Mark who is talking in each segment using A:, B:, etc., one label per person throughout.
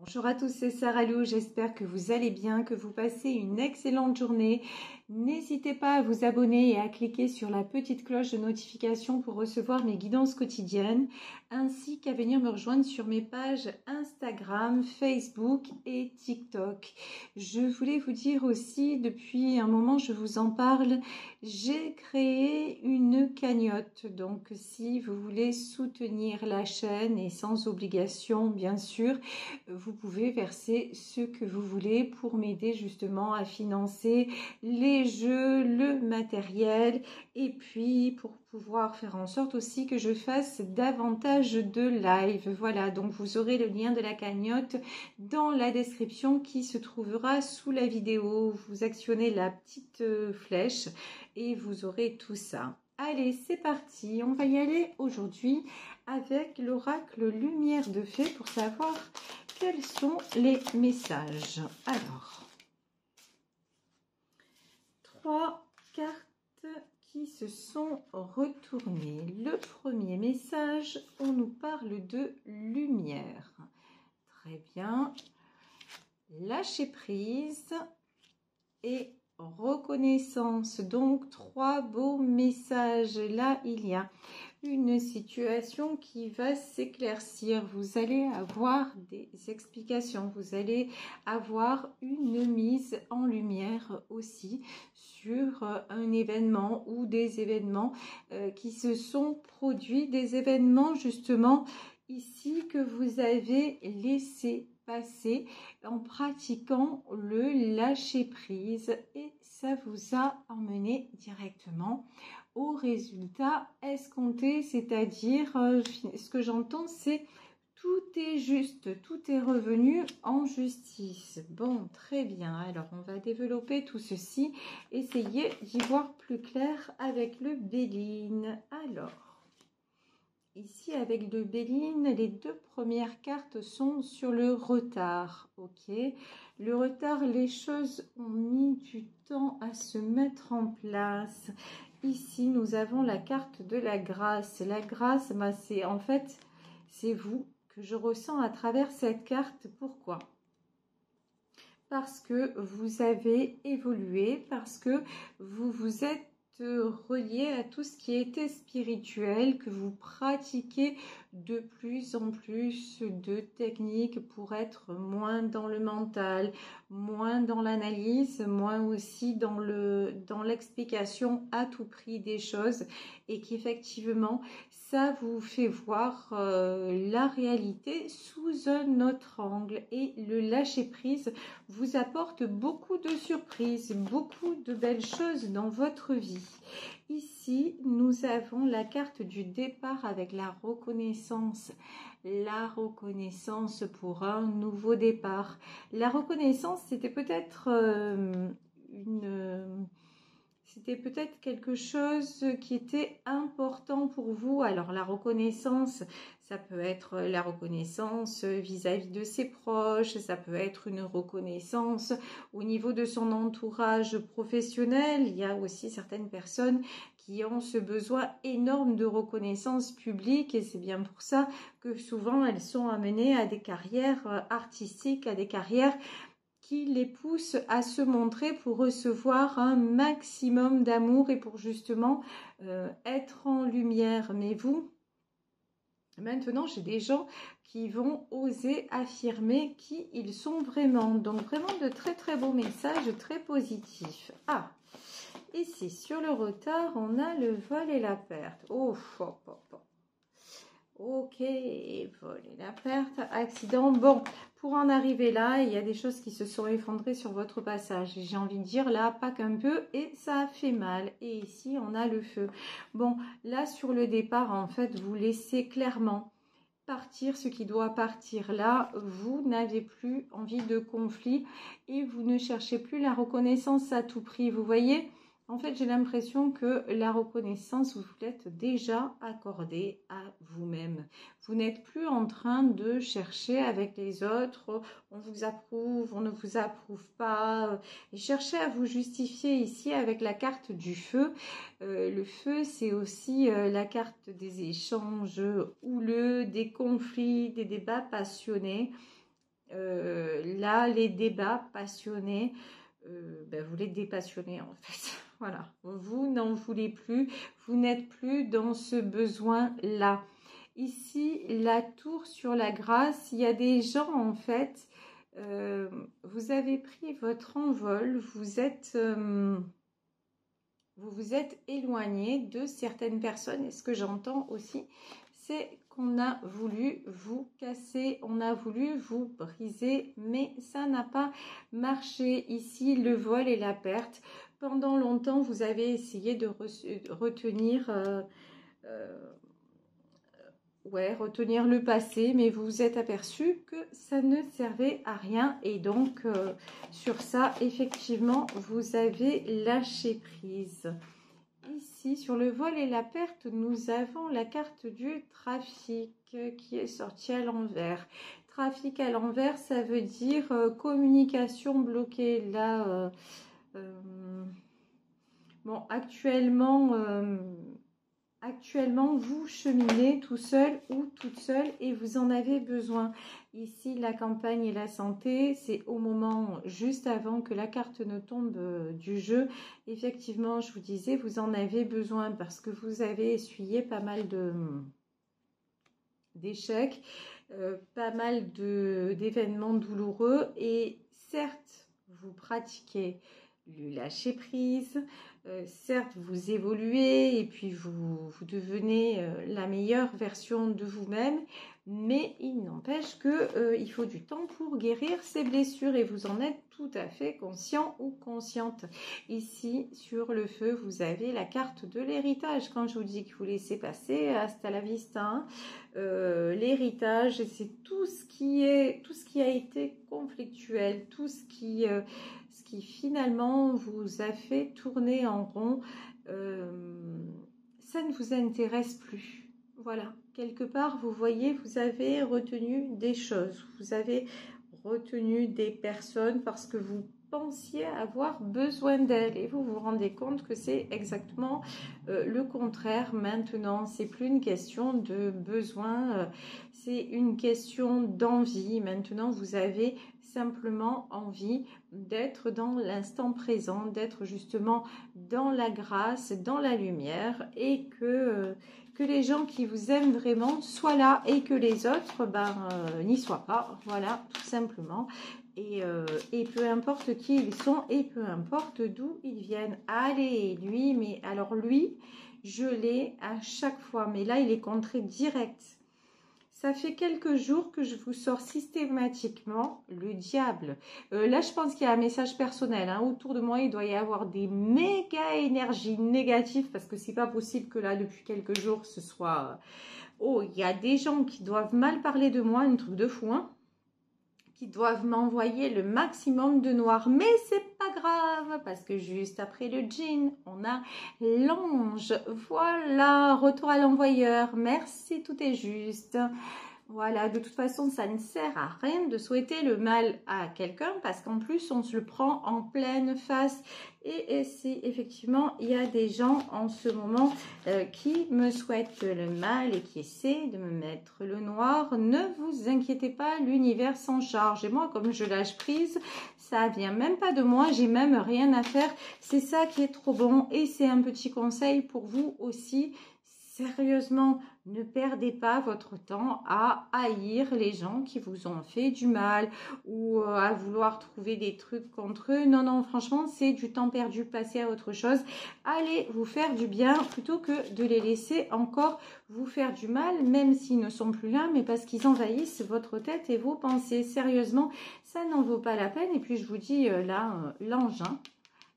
A: Bonjour à tous, c'est Sarah Lou, j'espère que vous allez bien, que vous passez une excellente journée. N'hésitez pas à vous abonner et à cliquer sur la petite cloche de notification pour recevoir mes guidances quotidiennes, ainsi qu'à venir me rejoindre sur mes pages Instagram, Facebook et TikTok. Je voulais vous dire aussi, depuis un moment je vous en parle, j'ai créé une cagnotte. Donc si vous voulez soutenir la chaîne et sans obligation bien sûr, vous pouvez verser ce que vous voulez pour m'aider justement à financer les jeux, le matériel et puis pour pouvoir faire en sorte aussi que je fasse davantage de live. Voilà, donc vous aurez le lien de la cagnotte dans la description qui se trouvera sous la vidéo. Vous actionnez la petite flèche et vous aurez tout ça. Allez, c'est parti, on va y aller aujourd'hui avec l'oracle Lumière de Fée pour savoir quels sont les messages. Alors, 3 cartes qui se sont retournées. Le premier message, on nous parle de lumière. Très bien. Lâcher prise et reconnaissance. Donc, 3 beaux messages. Là, il y a une situation qui va s'éclaircir. Vous allez avoir des explications. Vous allez avoir une mise en lumière aussi sur un événement ou des événements qui se sont produits. Des événements justement ici que vous avez laissé passer en pratiquant le lâcher prise et ça vous a emmené directement au résultat escompté, c'est-à-dire ce que j'entends c'est tout est juste, tout est revenu en justice. Bon, très bien, alors on va développer tout ceci, essayez d'y voir plus clair avec le Béline. Alors ici, avec le Béline, les 2 premières cartes sont sur le retard. Ok, le retard, les choses ont mis du temps à se mettre en place. Ici, nous avons la carte de la grâce. La grâce, bah, c'est en fait, c'est vous que je ressens à travers cette carte. Pourquoi ? Parce que vous avez évolué, parce que vous vous êtes relié à tout ce qui était spirituel, que vous pratiquez de plus en plus de techniques pour être moins dans le mental, moins dans l'analyse, moins aussi dans l'explication à tout prix des choses et qu'effectivement ça vous fait voir la réalité sous un autre angle et le lâcher prise vous apporte beaucoup de surprises, beaucoup de belles choses dans votre vie. Ici, nous avons la carte du départ avec la reconnaissance pour un nouveau départ. La reconnaissance, c'était peut-être c'était peut-être quelque chose qui était important pour vous. Alors la reconnaissance, ça peut être la reconnaissance vis-à-vis de ses proches, ça peut être une reconnaissance au niveau de son entourage professionnel. Il y a aussi certaines personnes qui ont ce besoin énorme de reconnaissance publique et c'est bien pour ça que souvent elles sont amenées à des carrières artistiques, à des carrières qui les pousse à se montrer pour recevoir un maximum d'amour et pour justement être en lumière. Mais vous, maintenant, j'ai des gens qui vont oser affirmer qui ils sont vraiment. Donc, vraiment de très très beaux messages, très positifs. Ah, ici, sur le retard, on a le vol et la perte. Oh, hop, hop, hop. Ok, vol et la perte, accident. Bon, pour en arriver là, il y a des choses qui se sont effondrées sur votre passage. J'ai envie de dire là, pas qu'un peu, et ça a fait mal. Et ici, on a le feu. Bon, là, sur le départ, en fait, vous laissez clairement partir ce qui doit partir. Là, vous n'avez plus envie de conflit et vous ne cherchez plus la reconnaissance à tout prix. Vous voyez ? En fait, j'ai l'impression que la reconnaissance, vous l'êtes déjà accordée à vous-même. Vous n'êtes plus en train de chercher avec les autres, on vous approuve, on ne vous approuve pas. Et cherchez à vous justifier ici avec la carte du feu. Le feu, c'est aussi la carte des échanges houleux, des conflits, des débats passionnés. là, les débats passionnés, vous les dépassionnez en fait. Voilà, vous n'en voulez plus, vous n'êtes plus dans ce besoin-là. Ici, la tour sur la grâce, il y a des gens en fait, vous avez pris votre envol, vous vous êtes éloigné de certaines personnes. Et ce que j'entends aussi, c'est qu'on a voulu vous casser, on a voulu vous briser, mais ça n'a pas marché. Ici, le vol et la perte. Pendant longtemps, vous avez essayé de retenir... retenir le passé, mais vous vous êtes aperçu que ça ne servait à rien. Et donc, sur ça, effectivement, vous avez lâché prise. Ici, sur le vol et la perte, nous avons la carte du trafic qui est sortie à l'envers. Trafic à l'envers, ça veut dire communication bloquée. Là, bon, actuellement, vous cheminez tout seul ou toute seule et vous en avez besoin. Ici, la campagne et la santé, c'est au moment juste avant que la carte ne tombe du jeu. Effectivement, je vous disais, vous en avez besoin parce que vous avez essuyé pas mal d'échecs, pas mal d'événements douloureux et certes, vous pratiquez le lâcher prise, certes vous évoluez et puis vous devenez la meilleure version de vous-même, mais il n'empêche que il faut du temps pour guérir ces blessures et vous en êtes tout à fait conscient ou consciente. Ici sur le feu vous avez la carte de l'héritage. Quand je vous dis que vous laissez passer, hasta la vista, hein. L'héritage, c'est tout ce qui a été conflictuel, tout ce qui finalement vous a fait tourner en rond, ça ne vous intéresse plus. Voilà, quelque part, vous voyez, vous avez retenu des choses, vous avez retenu des personnes parce que vous pensiez avoir besoin d'elles et vous vous rendez compte que c'est exactement le contraire maintenant. C'est plus une question de besoin, c'est une question d'envie. Maintenant, vous avez simplement envie d'être dans l'instant présent, d'être justement dans la grâce, dans la lumière et que les gens qui vous aiment vraiment soient là et que les autres n'y soient pas. Voilà, tout simplement. Et peu importe qui ils sont et peu importe d'où ils viennent. Allez, lui, mais alors lui, je l'ai à chaque fois. Mais là, il est contré direct. Ça fait quelques jours que je vous sors systématiquement le diable. Là, je pense qu'il y a un message personnel. Hein. Autour de moi, il doit y avoir des méga énergies négatives parce que c'est pas possible que là, depuis quelques jours, ce soit... Oh, il y a des gens qui doivent mal parler de moi, un truc de fou, hein, qui doivent m'envoyer le maximum de noir. Mais c'est pas grave parce que juste après le djinn, on a l'ange. Voilà, retour à l'envoyeur. Merci, tout est juste. Voilà, de toute façon, ça ne sert à rien de souhaiter le mal à quelqu'un parce qu'en plus, on se le prend en pleine face. Et si effectivement, il y a des gens en ce moment qui me souhaitent le mal et qui essaient de me mettre le noir, ne vous inquiétez pas, l'univers s'en charge. Et moi, comme je lâche prise, ça vient même pas de moi, j'ai même rien à faire. C'est ça qui est trop bon et c'est un petit conseil pour vous aussi. Sérieusement, ne perdez pas votre temps à haïr les gens qui vous ont fait du mal ou à vouloir trouver des trucs contre eux. Non, non, franchement, c'est du temps perdu. Passez à autre chose. Allez vous faire du bien plutôt que de les laisser encore vous faire du mal, même s'ils ne sont plus là, mais parce qu'ils envahissent votre tête et vos pensées. Sérieusement, ça n'en vaut pas la peine. Et puis, je vous dis, là, l'ange, hein,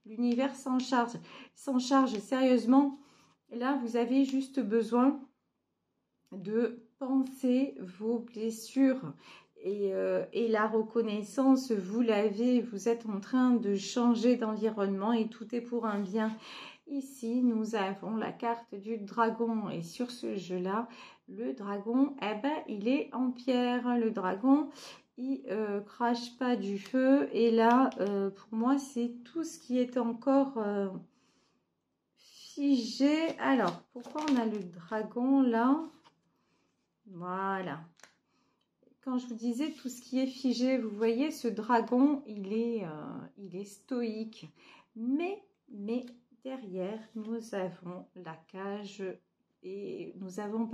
A: l'univers s'en charge sérieusement. Là, vous avez juste besoin de penser vos blessures et la reconnaissance, vous l'avez, vous êtes en train de changer d'environnement et tout est pour un bien. Ici, nous avons la carte du dragon et sur ce jeu-là, le dragon, eh ben, il est en pierre. Le dragon, il crache pas du feu et là, pour moi, c'est tout ce qui est encore... figé. Alors, pourquoi on a le dragon là? Voilà. quand je vous disais tout ce qui est figé, vous voyez, ce dragon, il est stoïque. Mais derrière, nous avons la cage et nous avons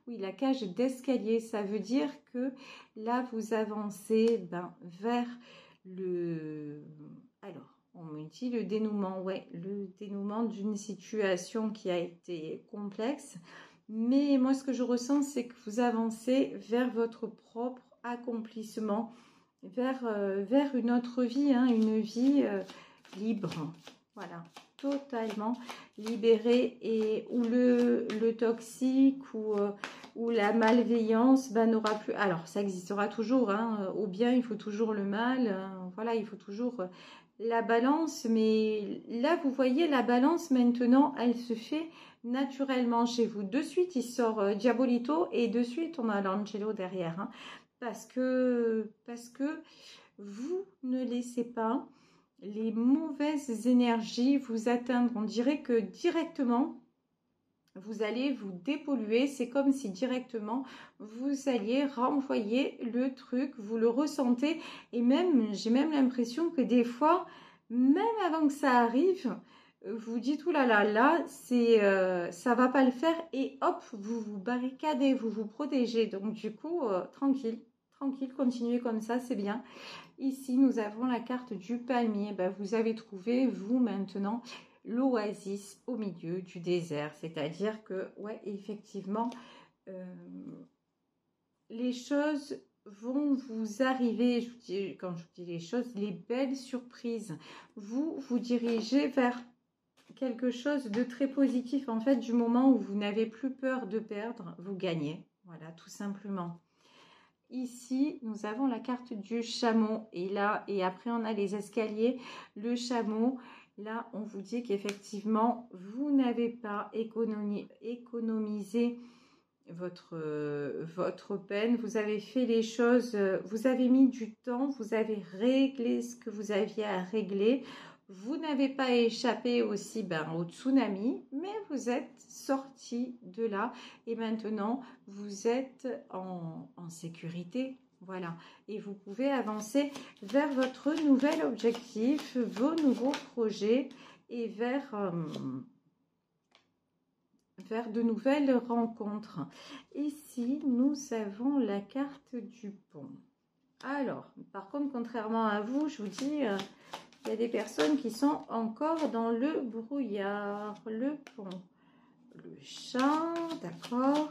A: oui, la cage d'escalier. Ça veut dire que là, vous avancez vers alors, on me dit le dénouement, ouais, le dénouement d'une situation qui a été complexe. Mais moi, ce que je ressens, c'est que vous avancez vers votre propre accomplissement, vers une autre vie, hein, une vie libre. Voilà, totalement libérée et où le toxique ou la malveillance n'aura plus. Alors, ça existera toujours, hein, au bien, il faut toujours le mal. Voilà, il faut toujours la balance. Mais là, vous voyez, la balance, maintenant, elle se fait naturellement chez vous. De suite, il sort Diabolito et de suite, on a l'Angelo derrière. Hein, parce que vous ne laissez pas les mauvaises énergies vous atteindre. On dirait que directement, vous allez vous dépolluer. C'est comme si directement, vous alliez renvoyer le truc. Vous le ressentez. Et même, j'ai même l'impression que des fois, même avant que ça arrive, vous dites, ouh là là, là, ça va pas le faire. Et hop, vous vous barricadez, vous vous protégez. Donc du coup, tranquille, continuez comme ça, c'est bien. Ici, nous avons la carte du palmier. Vous avez trouvé, vous, maintenant, l'oasis au milieu du désert. C'est-à-dire que, ouais, effectivement, les choses vont vous arriver. Quand je vous dis les choses, les belles surprises. Vous dirigez vers quelque chose de très positif. En fait, du moment où vous n'avez plus peur de perdre, vous gagnez. Voilà, tout simplement. Ici, nous avons la carte du chameau. Et là, et après, on a les escaliers. Le chameau, là, on vous dit qu'effectivement, vous n'avez pas économisé votre peine. Vous avez fait les choses, vous avez mis du temps, vous avez réglé ce que vous aviez à régler. Vous n'avez pas échappé aussi au tsunami, mais vous êtes sorti de là et maintenant vous êtes en sécurité. Voilà, et vous pouvez avancer vers votre nouvel objectif, vos nouveaux projets et vers de nouvelles rencontres. Ici, nous avons la carte du pont. Alors, par contre, contrairement à vous, je vous dis... il y a des personnes qui sont encore dans le brouillard. Le pont, le chat, d'accord.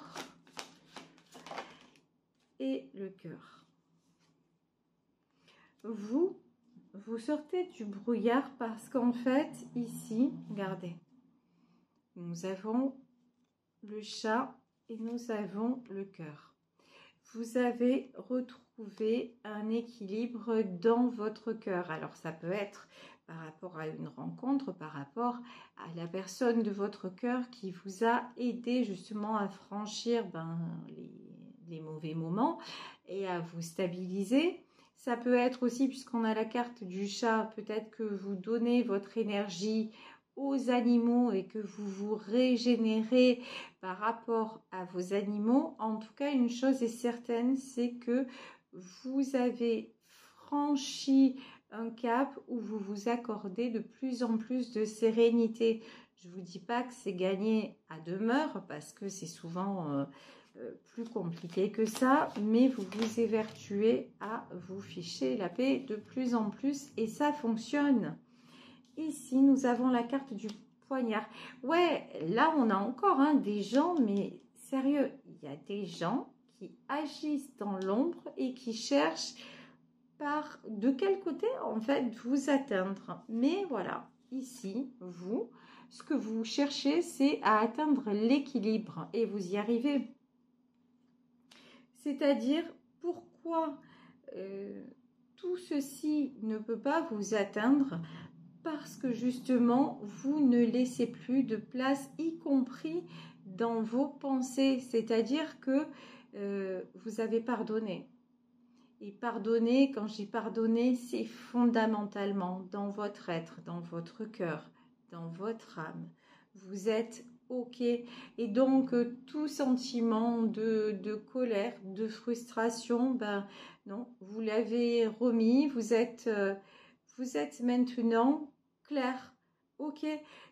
A: Et le cœur. Vous sortez du brouillard parce qu'en fait, ici, regardez, nous avons le chat et nous avons le cœur. Vous avez retrouvé un équilibre dans votre cœur. Alors, ça peut être par rapport à une rencontre, par rapport à la personne de votre cœur qui vous a aidé justement à franchir les mauvais moments et à vous stabiliser. Ça peut être aussi, puisqu'on a la carte du chat, peut-être que vous donnez votre énergie aux animaux et que vous vous régénérez par rapport à vos animaux. En tout cas, une chose est certaine, c'est que vous avez franchi un cap où vous vous accordez de plus en plus de sérénité. Je ne vous dis pas que c'est gagné à demeure parce que c'est souvent plus compliqué que ça, mais vous vous évertuez à vous ficher la paix de plus en plus et ça fonctionne. Ici, nous avons la carte du poignard. Ouais, là, on a encore des gens, mais sérieux, il y a des gens qui agissent dans l'ombre et qui cherchent de quel côté, en fait, vous atteindre. Mais voilà, ici, vous, ce que vous cherchez, c'est à atteindre l'équilibre et vous y arrivez. C'est-à-dire, pourquoi tout ceci ne peut pas vous atteindre? Parce que justement, vous ne laissez plus de place, y compris dans vos pensées. C'est-à-dire que vous avez pardonné. Et pardonner, quand je dis pardonner, c'est fondamentalement dans votre être, dans votre cœur, dans votre âme. Vous êtes Ok. Et donc, tout sentiment de colère, de frustration, ben non, vous l'avez remis, vous êtes maintenant clair. Ok,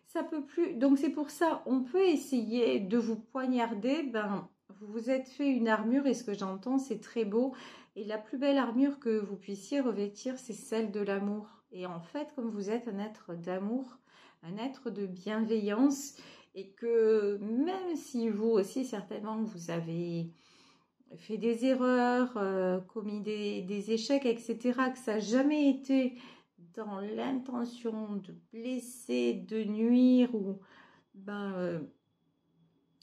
A: ça peut plus. Donc, c'est pour ça, on peut essayer de vous poignarder. Ben, vous vous êtes fait une armure et ce que j'entends, c'est très beau. Et la plus belle armure que vous puissiez revêtir, c'est celle de l'amour. Et en fait, comme vous êtes un être d'amour, un être de bienveillance, et que même si vous aussi, certainement, vous avez fait des erreurs, commis des échecs, etc., que ça n'a jamais été dans l'intention de blesser, de nuire, ou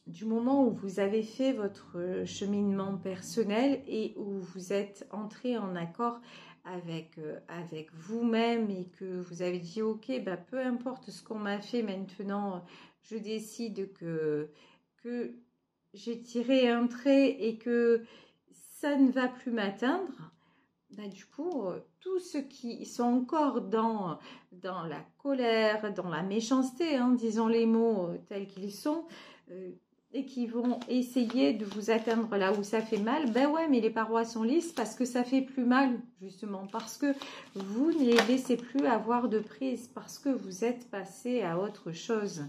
A: du moment où vous avez fait votre cheminement personnel et où vous êtes entré en accord avec vous-même et que vous avez dit ok, peu importe ce qu'on m'a fait maintenant, je décide que j'ai tiré un trait et que ça ne va plus m'atteindre. Du coup, tous ceux qui sont encore dans la colère, dans la méchanceté, hein, disons les mots tels qu'ils sont, et qui vont essayer de vous atteindre là où ça fait mal, ben ouais, mais les parois sont lisses parce que ça fait plus mal, justement, parce que vous ne les laissez plus avoir de prise, parce que vous êtes passé à autre chose.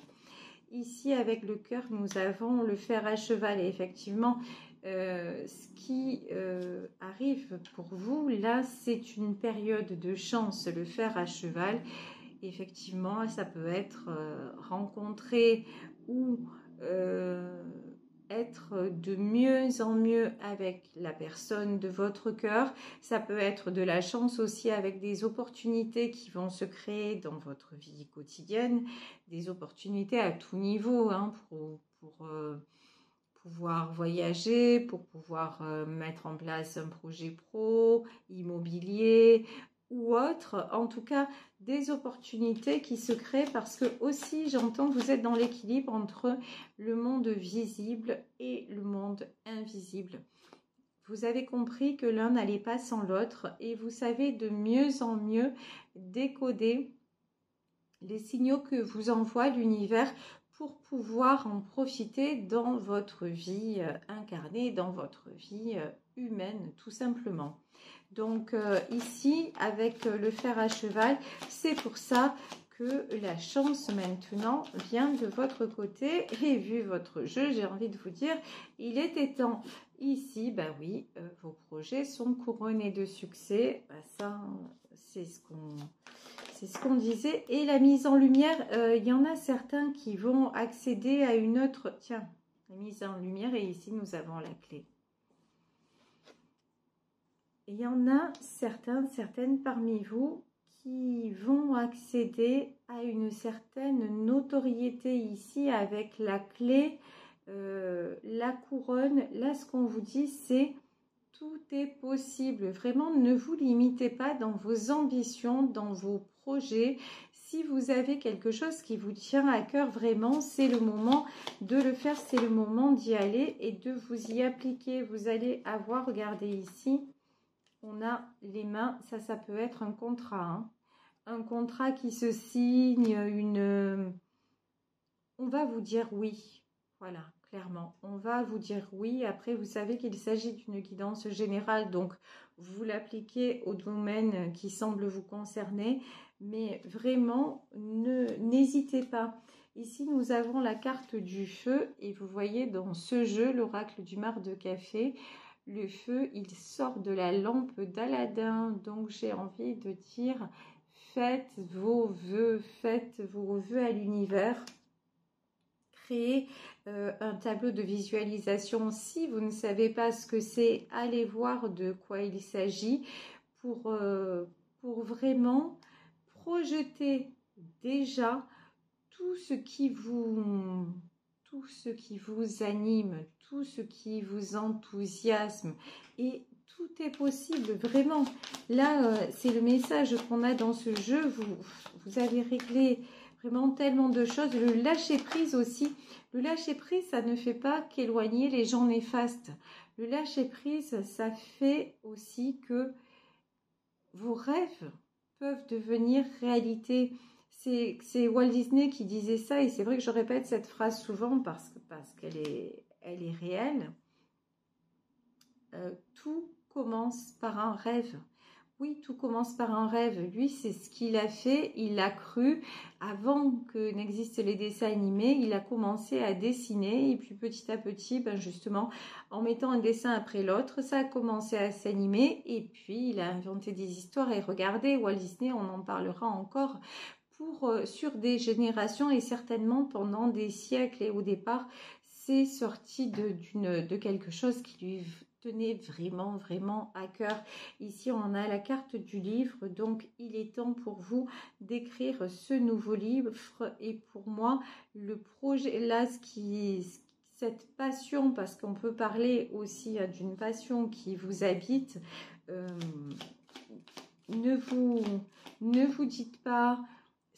A: Ici, avec le cœur, nous avons le fer à cheval, et effectivement, ce qui arrive pour vous, là, c'est une période de chance, le fer à cheval. Effectivement, ça peut être rencontrer ou être de mieux en mieux avec la personne de votre cœur. Ça peut être de la chance aussi avec des opportunités qui vont se créer dans votre vie quotidienne, des opportunités à tout niveau, hein, pour pouvoir voyager, pour pouvoir mettre en place un projet pro, immobilier ou autre. En tout cas, des opportunités qui se créent parce que aussi, j'entends que vous êtes dans l'équilibre entre le monde visible et le monde invisible. Vous avez compris que l'un n'allait pas sans l'autre et vous savez de mieux en mieux décoder les signaux que vous envoie l'univers pour pouvoir en profiter dans votre vie incarnée, dans votre vie humaine, tout simplement. Donc ici, avec le fer à cheval, c'est pour ça que la chance maintenant vient de votre côté. Et vu votre jeu, j'ai envie de vous dire, il était temps. Ici, ben oui, vos projets sont couronnés de succès. Ben ça, c'est ce qu'on disait. Et la mise en lumière, il y en a certains qui vont accéder à une autre... Tiens, la mise en lumière, et ici, nous avons la clé. Il y en a certaines parmi vous qui vont accéder à une certaine notoriété ici avec la clé, la couronne. Là, ce qu'on vous dit, c'est tout est possible. Vraiment, ne vous limitez pas dans vos ambitions, dans vos projets. Si vous avez quelque chose qui vous tient à cœur, vraiment, c'est le moment de le faire, c'est le moment d'y aller et de vous y appliquer. Vous allez avoir, regardez ici, on a les mains, ça peut être un contrat, hein. Un contrat qui se signe, on va vous dire oui, voilà, clairement, on va vous dire oui. Après, vous savez qu'il s'agit d'une guidance générale, donc vous l'appliquez au domaine qui semble vous concerner, mais vraiment, n'hésitez pas. Ici, nous avons la carte du feu, et vous voyez dans ce jeu, l'oracle du mar de café, le feu, il sort de la lampe d'Aladin. Donc, j'ai envie de dire, faites vos vœux à l'univers. Créez un tableau de visualisation. Si vous ne savez pas ce que c'est, allez voir de quoi il s'agit pour vraiment projeter déjà tout ce qui vous anime, tout ce qui vous enthousiasme, et tout est possible, vraiment. Là, c'est le message qu'on a dans ce jeu. Vous avez réglé vraiment tellement de choses. Le lâcher-prise aussi. Le lâcher-prise, ça ne fait pas qu'éloigner les gens néfastes. Le lâcher-prise, ça fait aussi que vos rêves peuvent devenir réalité. c'est Walt Disney qui disait ça, et c'est vrai que je répète cette phrase souvent parce qu'elle elle est réelle. Tout commence par un rêve. Oui, tout commence par un rêve. Lui, c'est ce qu'il a fait. Il a cru. Avant que n'existent les dessins animés, il a commencé à dessiner. Et puis petit à petit, ben justement, en mettant un dessin après l'autre, ça a commencé à s'animer. Et puis, il a inventé des histoires. Et regardez, Walt Disney, on en parlera encore sur des générations et certainement pendant des siècles. Et au départ, c'est sorti de quelque chose qui lui tenait vraiment, vraiment à cœur. Ici, on a la carte du livre, donc il est temps pour vous d'écrire ce nouveau livre. Et pour moi, le projet, là, cette passion, parce qu'on peut parler aussi d'une passion qui vous habite, ne vous dites pas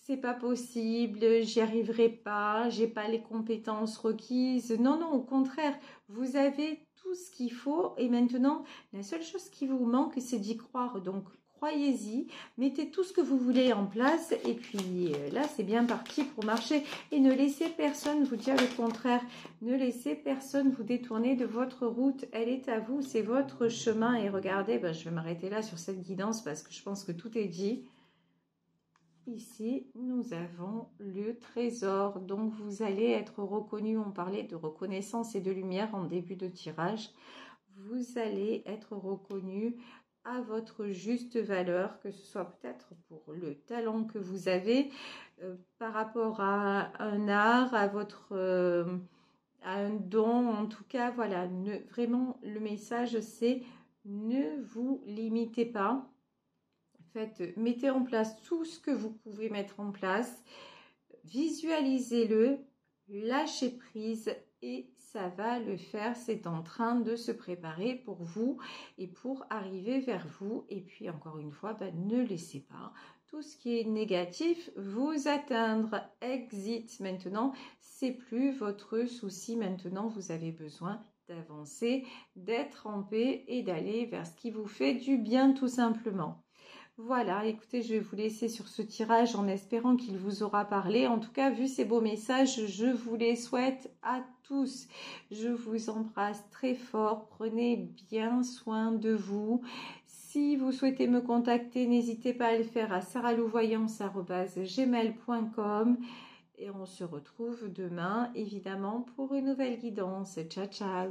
A: c'est pas possible, j'y arriverai pas, j'ai pas les compétences requises. Non, non, au contraire, vous avez tout ce qu'il faut et maintenant, la seule chose qui vous manque, c'est d'y croire. Donc, croyez-y, mettez tout ce que vous voulez en place et puis là, c'est bien parti pour marcher. Et ne laissez personne vous dire le contraire. Ne laissez personne vous détourner de votre route. Elle est à vous, c'est votre chemin. Et regardez, ben, je vais m'arrêter là sur cette guidance parce que je pense que tout est dit. Ici, nous avons le trésor, donc vous allez être reconnu. On parlait de reconnaissance et de lumière en début de tirage. Vous allez être reconnu à votre juste valeur, que ce soit peut-être pour le talent que vous avez, par rapport à un art, à à un don. En tout cas, voilà, vraiment, le message, c'est ne vous limitez pas. Mettez en place tout ce que vous pouvez mettre en place, visualisez-le, lâchez prise et ça va le faire. C'est en train de se préparer pour vous et pour arriver vers vous. Et puis encore une fois, ne laissez pas tout ce qui est négatif vous atteindre. Exit maintenant, c'est plus votre souci. Maintenant, vous avez besoin d'avancer, d'être en paix et d'aller vers ce qui vous fait du bien tout simplement. Voilà, écoutez, je vais vous laisser sur ce tirage en espérant qu'il vous aura parlé. En tout cas, vu ces beaux messages, je vous les souhaite à tous. Je vous embrasse très fort. Prenez bien soin de vous. Si vous souhaitez me contacter, n'hésitez pas à le faire à saralouvoyance@gmail.com. Et on se retrouve demain, évidemment, pour une nouvelle guidance. Ciao, ciao!